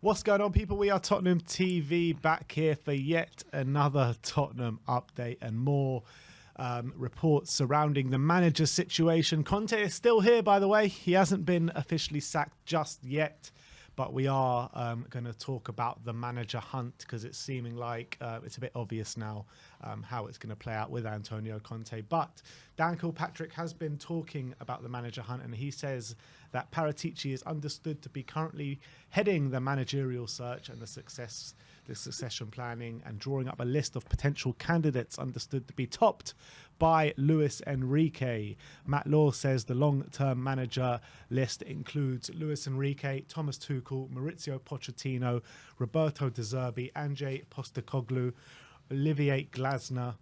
What's going on, people? We are Tottenham TV, back here for yet another Tottenham update and more reports surrounding the manager situation. Conte is still here, by the way. He hasn't been officially sacked just yet, but we are going to talk about the manager hunt because it's seeming like it's a bit obvious now how it's going to play out with Antonio Conte. But Dan Kilpatrick has been talking about the manager hunt, and he says that Paratici is understood to be currently heading the managerial search and the succession planning and drawing up a list of potential candidates understood to be topped by Luis Enrique. Matt Law says the long-term manager list includes Luis Enrique, Thomas Tuchel, Maurizio Pochettino, Roberto De Zerbi, Ange Postecoglou, Olivier Glasner,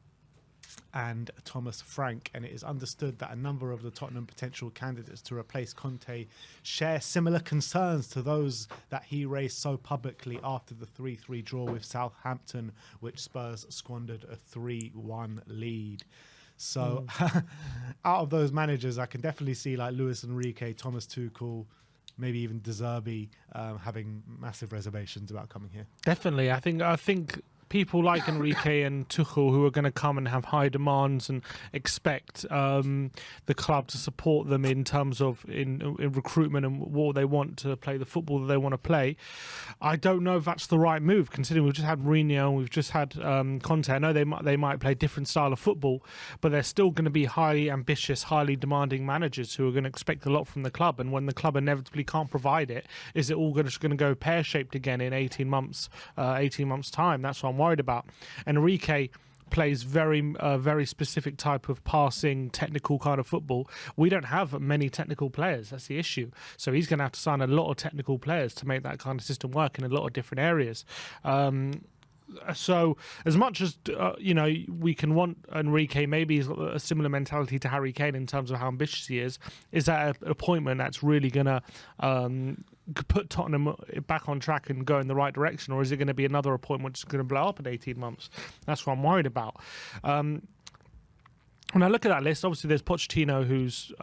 and Thomas Frank. And it is understood that a number of the Tottenham potential candidates to replace Conte share similar concerns to those that he raised so publicly after the 3-3 draw with Southampton, which Spurs squandered a 3-1 lead. So out of those managers, I can definitely see like Luis Enrique, Thomas Tuchel, maybe even De Zerbi having massive reservations about coming here. Definitely. I think people like Enrique and Tuchel, who are going to come and have high demands and expect the club to support them in terms of in recruitment and what they want to play, the football that they want to play. I don't know if that's the right move, considering we've just had Mourinho and we've just had Conte. I know they might play a different style of football, but they're still going to be highly ambitious, highly demanding managers who are going to expect a lot from the club. And when the club inevitably can't provide it, is it all going to go pear-shaped again in 18 months time? That's what I'm worried about. Enrique plays very specific type of passing, technical kind of football. We don't have many technical players. That's the issue. So he's going to have to sign a lot of technical players to make that kind of system work in a lot of different areas. So as much as we can want Enrique, maybe he's got a similar mentality to Harry Kane in terms of how ambitious he is that an appointment that's really going to put Tottenham back on track and go in the right direction, or is it going to be another appointment that's going to blow up in 18 months? That's what I'm worried about. When I look at that list, obviously there's Pochettino, who's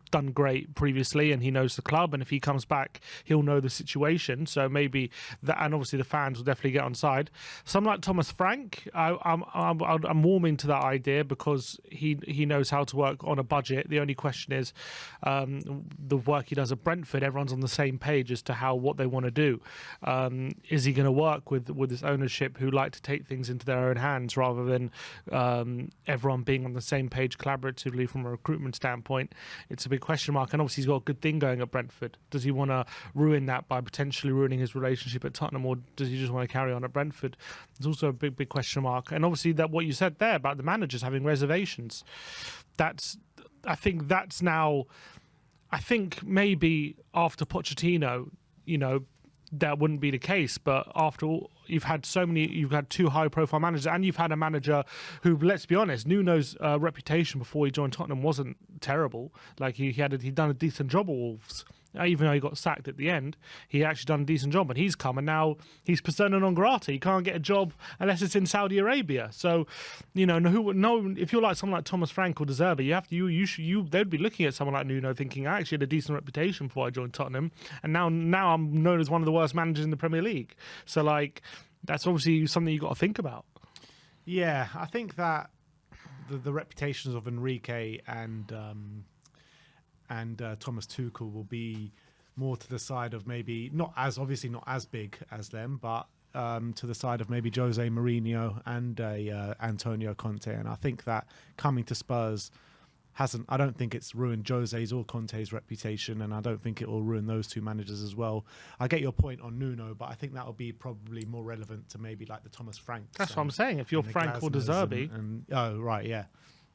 done great previously and he knows the club, and if he comes back he'll know the situation, so maybe that, and obviously the fans will definitely get on side. Someone like Thomas Frank, I'm warming to that idea because he knows how to work on a budget. The only question is the work he does at Brentford, everyone's on the same page as to what they want to do. Is he going to work with this ownership who like to take things into their own hands rather than everyone being on the same page collaboratively from a recruitment standpoint? It's a big question mark, and obviously he's got a good thing going at Brentford. Does he want to ruin that by potentially ruining his relationship at Tottenham, or does he just want to carry on at Brentford? There's also a big question mark. And obviously that what you said there about the managers having reservations, I think maybe after Pochettino, that wouldn't be the case, but after all, you've had two high-profile managers, and you've had a manager who, let's be honest, Nuno's reputation before he joined Tottenham wasn't terrible. Like he'd done a decent job at Wolves, even though he got sacked at the end. He actually done a decent job, and he's come, and now he's persona non grata. He can't get a job unless it's in Saudi Arabia. So, if you're like someone like Thomas Frank or De Zerbi, they'd be looking at someone like Nuno thinking, I actually had a decent reputation before I joined Tottenham, and now I'm known as one of the worst managers in the Premier League. So that's obviously something you've got to think about. Yeah, I think that the reputations of Enrique and Thomas Tuchel will be more to the side of maybe not as big as them, but to the side of maybe Jose Mourinho and Antonio Conte. And I think that coming to Spurs I don't think it's ruined Jose's or Conte's reputation, and I don't think it will ruin those two managers as well. I get your point on Nuno, but I think that will be probably more relevant to maybe like the Thomas Franks. That's what I'm saying. If you're Frank or De Zerbi. Oh, right, yeah.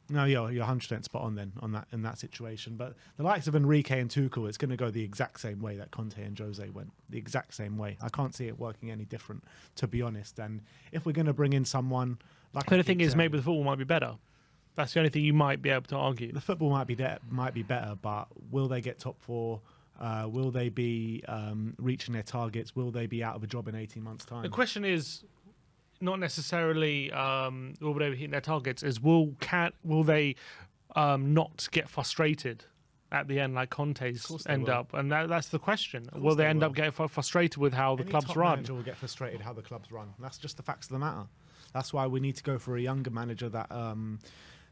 No, you're 100% spot on then in that situation. But the likes of Enrique and Tuchel, it's going to go the exact same way that Conte and Jose went. The exact same way. I can't see it working any different, to be honest. And if we're going to bring in someone like... But the thing is, maybe the football might be better. That's the only thing you might be able to argue. The football might be better, but will they get top four? Will they be reaching their targets? Will they be out of a job in 18 months' time? The question is not necessarily will they be hitting their targets, is will they not get frustrated at the end like Conte's end will. up? And that's the question. Will they end up getting frustrated with how the club's top run? Manager will get frustrated how the club's run. That's just the facts of the matter. That's why we need to go for a younger manager that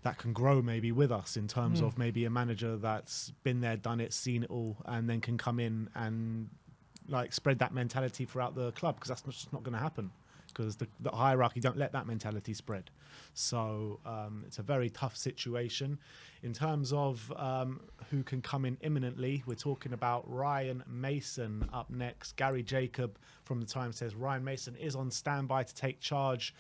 that can grow maybe with us in terms of maybe a manager that's been there, done it, seen it all, and then can come in and like spread that mentality throughout the club, because that's just not going to happen, because the hierarchy don't let that mentality spread. So it's a very tough situation. In terms of who can come in imminently, we're talking about Ryan Mason up next. Gary Jacob from The Times says Ryan Mason is on standby to take charge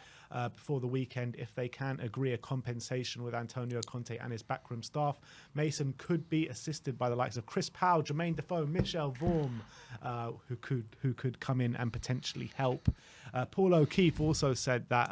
before the weekend if they can agree a compensation with Antonio Conte and his backroom staff. Mason could be assisted by the likes of Chris Powell, Jermaine Defoe, Michel Vorm, who could come in and potentially help. Paul O'Keefe also said that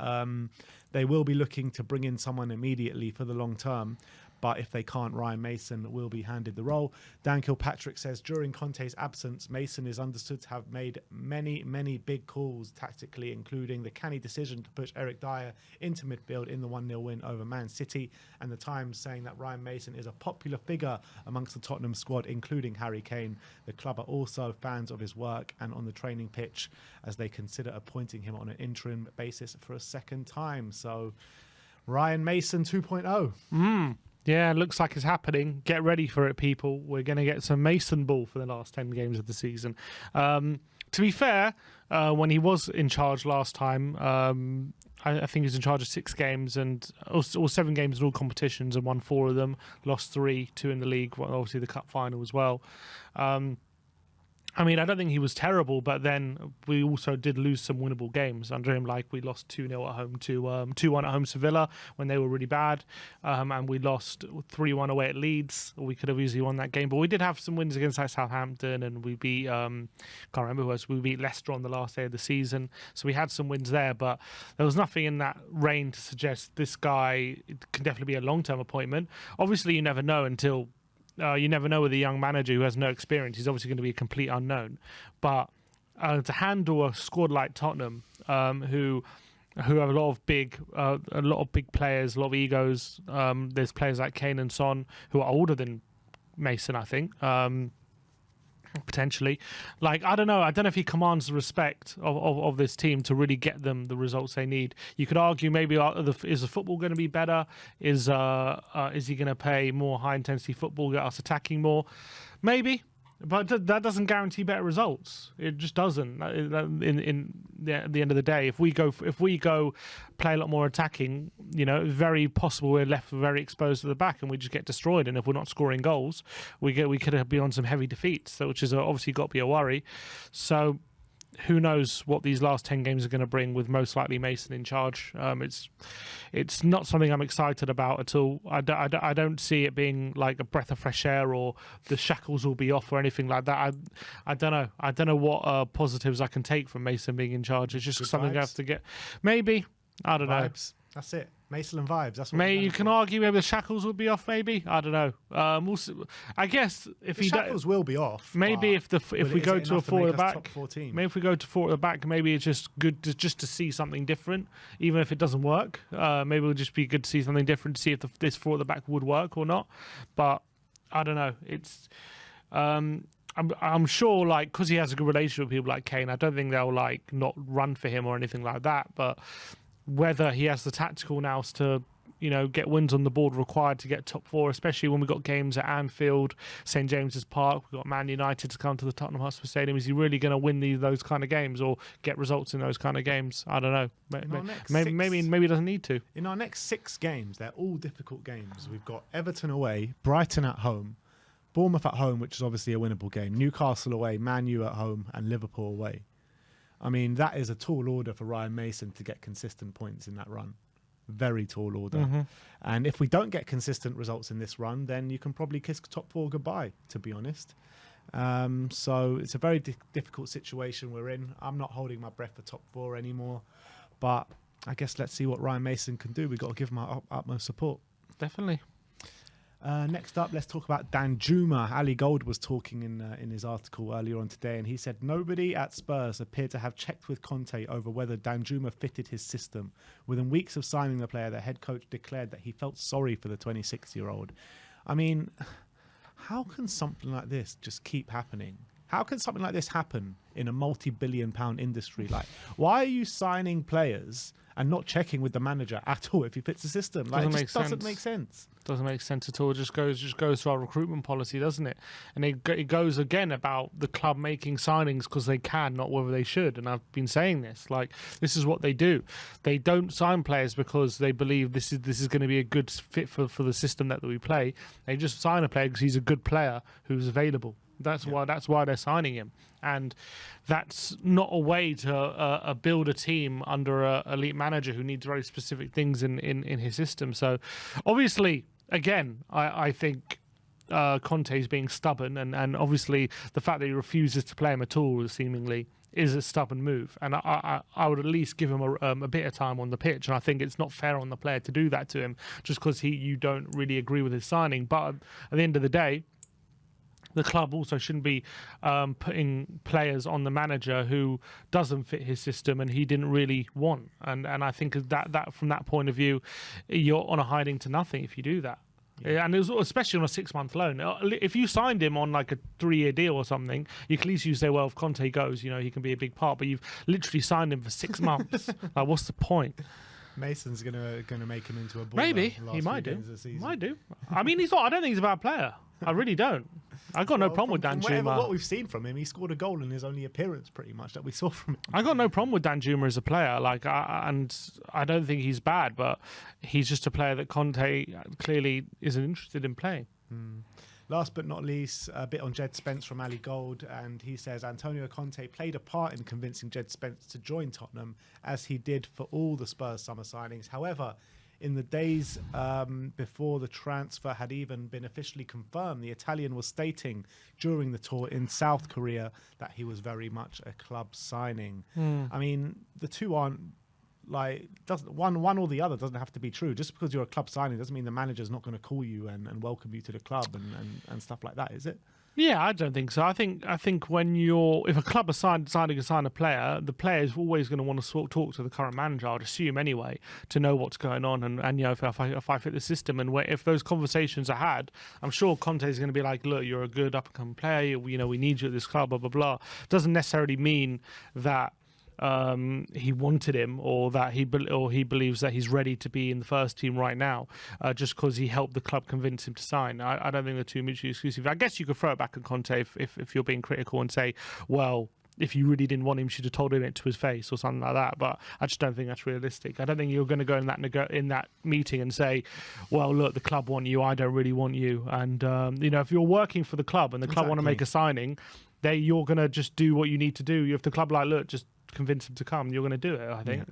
they will be looking to bring in someone immediately for the long term, but if they can't, Ryan Mason will be handed the role. Dan Kilpatrick says during Conte's absence, Mason is understood to have made many big calls tactically, including the canny decision to push Eric Dyer into midfield in the 1-0 win over Man City, and the Times saying that Ryan Mason is a popular figure amongst the Tottenham squad, including Harry Kane. The club are also fans of his work and on the training pitch, as they consider appointing him on an interim basis for a second time. So Ryan Mason 2.0. Yeah, looks like it's happening. Get ready for it, people. We're going to get some Mason ball for the last 10 games of the season. To be fair, when he was in charge last time, I think he was in charge of 6 games or 7 games in all competitions and won 4 of them, lost 3, 2 in the league, obviously the cup final as well. I mean, I don't think he was terrible, but then we also did lose some winnable games under him. Like we lost 2-0 at home to 2-1 at home to Villa when they were really bad, and we lost 3-1 away at Leeds. We could have easily won that game, but we did have some wins against like Southampton, and we beat can't remember who else. We beat Leicester on the last day of the season, so we had some wins there. But there was nothing in that reign to suggest this guy can definitely be a long-term appointment. Obviously, you never know until. You never know with a young manager who has no experience. He's obviously going to be a complete unknown. But to handle a squad like Tottenham, who have a lot of big players, a lot of egos. There's players like Kane and Son who are older than Mason, I think. Potentially, like I don't know if he commands the respect of this team to really get them the results they need. You could argue maybe is the football going to be better? Is he going to play more high intensity football, get us attacking more? Maybe, but that doesn't guarantee better results. It just doesn't. In the end of the day, if we go play a lot more attacking, it's very possible we're left very exposed to the back and we just get destroyed. And if we're not scoring goals, we could be on some heavy defeats, which is obviously got to be a worry. So who knows what these last 10 games are going to bring with most likely Mason in charge. It's not something I'm excited about at all. I don't see it being like a breath of fresh air or the shackles will be off or anything like that. I don't know. I don't know what positives I can take from Mason being in charge. It's just something I have to get. Maybe. I don't know. That's it. Mason and vibes. That's what maybe you can argue maybe the shackles will be off. Maybe I don't know. I guess if the shackles will be off. Maybe if we go to a 4 at the back, maybe if we go to 4 at the back, maybe it's just good to see something different, even if it doesn't work. Maybe it'll just be good to see something different to see if this 4 at the back would work or not. But I don't know. It's. I'm sure, like, because he has a good relationship with people like Kane, I don't think they'll like not run for him or anything like that. But whether he has the tactical nous to, get wins on the board required to get top 4, especially when we've got games at Anfield, St James's Park, we've got Man United to come to the Tottenham Hotspur Stadium. Is he really going to win those kind of games or get results in those kind of games? I don't know. Maybe he doesn't need to. In our next 6 games, they're all difficult games. We've got Everton away, Brighton at home, Bournemouth at home, which is obviously a winnable game, Newcastle away, Man U at home, and Liverpool away. I mean, that is a tall order for Ryan Mason to get consistent points in that run. Very tall order. Mm-hmm. And if we don't get consistent results in this run, then you can probably kiss top 4 goodbye, to be honest. So it's a very difficult situation we're in. I'm not holding my breath for top 4 anymore. But I guess let's see what Ryan Mason can do. We've got to give him our utmost support. Definitely. Next up, let's talk about Danjuma. Ali Gold was talking in his article earlier on today, and he said nobody at Spurs appeared to have checked with Conte over whether Danjuma fitted his system. Within weeks of signing the player, the head coach declared that he felt sorry for the 26-year-old. I mean, how can something like this just keep happening? How can something like this happen in a multi-billion-pound industry? Like, why are you signing players and not checking with the manager at all if he fits the system? Like, it just doesn't make sense. Doesn't make sense at all. It just goes to our recruitment policy, doesn't it? And it goes again about the club making signings because they can, not whether they should. And I've been saying this. Like, this is what they do. They don't sign players because they believe this is going to be a good fit for the system that we play. They just sign a player because he's a good player who's available. That's why they're signing him, and that's not a way to build a team under a elite manager who needs very specific things in his system. So, obviously, again, I think Conte is being stubborn, and obviously the fact that he refuses to play him at all, seemingly, is a stubborn move. And I would at least give him a bit of time on the pitch. And I think it's not fair on the player to do that to him just because you don't really agree with his signing. But at the end of the day, the club also shouldn't be putting players on the manager who doesn't fit his system and he didn't really want. And I think that from that point of view, you're on a hiding to nothing if you do that. Yeah. And it was especially on a 6-month loan. If you signed him on like a 3-year deal or something, you can at least say, well, if Conte goes, he can be a big part. But you've literally signed him for 6 months. Like, what's the point? Mason's gonna make him into a baller. Maybe he might do. Might do. I mean, he's not. I don't think he's a bad player. I really don't. I've got no problem with Danjuma. What we've seen from him, he scored a goal in his only appearance, pretty much, that we saw from him. I got no problem with Danjuma as a player. And I don't think he's bad, but he's just a player that Conte clearly isn't interested in playing. Last but not least, a bit on Jed Spence from Ali Gold, and he says Antonio Conte played a part in convincing Jed Spence to join Tottenham, as he did for all the Spurs summer signings. However, in the days before the transfer had even been officially confirmed, the Italian was stating during the tour in South Korea that he was very much a club signing. I mean, the two aren't one or the other doesn't have to be true. Just because you're a club signing doesn't mean the manager's not going to call you and welcome you to the club and stuff like that, is it? Yeah, I don't think so. I think if a club is deciding to sign a player, the player is always going to want to talk to the current manager, I'd assume anyway, to know what's going on and if I fit the system, and if those conversations are had, I'm sure Conte is going to be like, look, you're a good up and coming player, we need you at this club, blah blah blah. Doesn't necessarily mean that he wanted him or that he believes that he's ready to be in the first team right now, just because he helped the club convince him to sign. I don't think they're two mutually exclusive. I guess you could throw it back at Conte if you're being critical and say, well, if you really didn't want him, you should have told him it to his face or something like that. But I just don't think that's realistic. I don't think you're going to go in that meeting and say, well, look, the club want you, I don't really want you. And if you're working for the club and the club want to make a signing, you're going to just do what you need to do. If the club look, just convince him to come, you're going to do it, I think.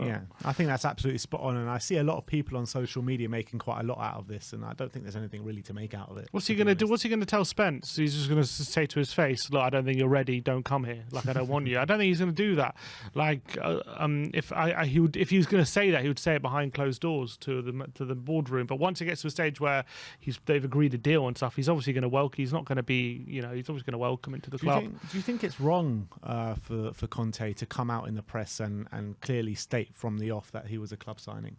Yeah. I think that's absolutely spot on, and I see a lot of people on social media making quite a lot out of this, and I don't think there's anything really to make out of it. What's he going to do? What's he going to tell Spence? He's just going to say to his face, look, I don't think you're ready, don't come here, like, I don't want you. I don't think he's going to do that. Like, if he was going to say that, he would say it behind closed doors to the boardroom. But once it gets to a stage where they've agreed a deal and stuff, he's obviously going to welcome. He's not going to be, he's always going to welcome into the club. Do you think it's wrong for Conte to come out in the press and clearly state from the off that he was a club signing?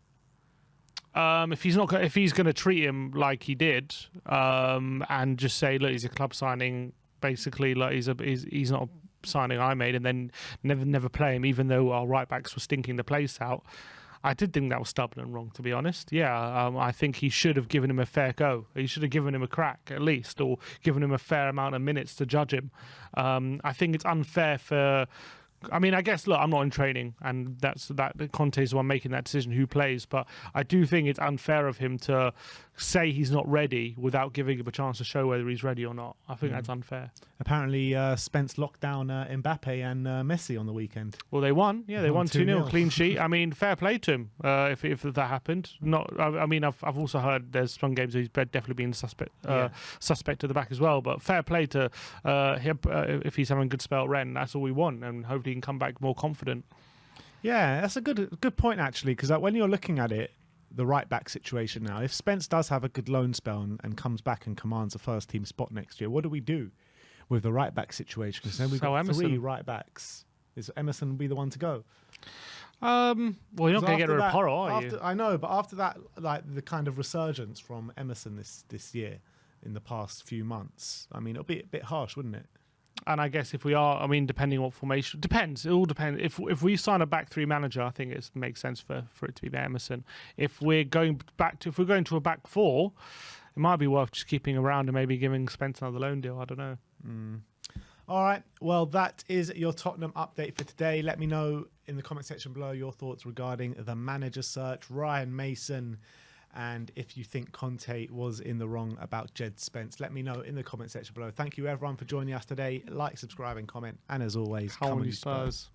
If he's going to treat him like he did, and just say, look, he's a club signing, basically, like he's not a signing I made, and then never play him, even though our right backs were stinking the place out. I did think that was stubborn and wrong, to be honest. Yeah, I think he should have given him a fair go. He should have given him a crack, at least, or given him a fair amount of minutes to judge him. I think it's unfair for... I mean, I guess, look, I'm not in training, and that Conte's the one making that decision who plays, but I do think it's unfair of him to say he's not ready without giving him a chance to show whether he's ready or not. I think that's unfair. Apparently, Spence locked down Mbappe and Messi on the weekend. Well, they won. Yeah, they won 2-0, clean sheet. I mean, fair play to him if that happened. I've also heard there's some games where he's definitely been suspect at the back as well, but fair play to him if he's having a good spell at Rennes. That's all we want, and hopefully he can come back more confident. Yeah, that's a good point, actually, because when you're looking at it, the right back situation now, if Spence does have a good loan spell and comes back and commands a first team spot next year, what do we do with the right back situation? Because then we've got three right backs. Is Emerson will be the one to go? Well, you're not going to get rid of Porro, are you? I know, but after that, like the kind of resurgence from Emerson this year, in the past few months. I mean, it'll be a bit harsh, wouldn't it? And I guess if we are, I mean, depending on what formation, depends. It all depends. If we sign a back three manager, I think it makes sense for it to be Emerson. If we're going to a back four, it might be worth just keeping around and maybe giving Spence another loan deal. I don't know. All right. Well, that is your Tottenham update for today. Let me know in the comment section below your thoughts regarding the manager search, Ryan Mason, and if you think Conte was in the wrong about Jed Spence. Let me know in the comment section below. Thank you, everyone, for joining us today. Like, subscribe, and comment. And as always, Come on, you Spurs.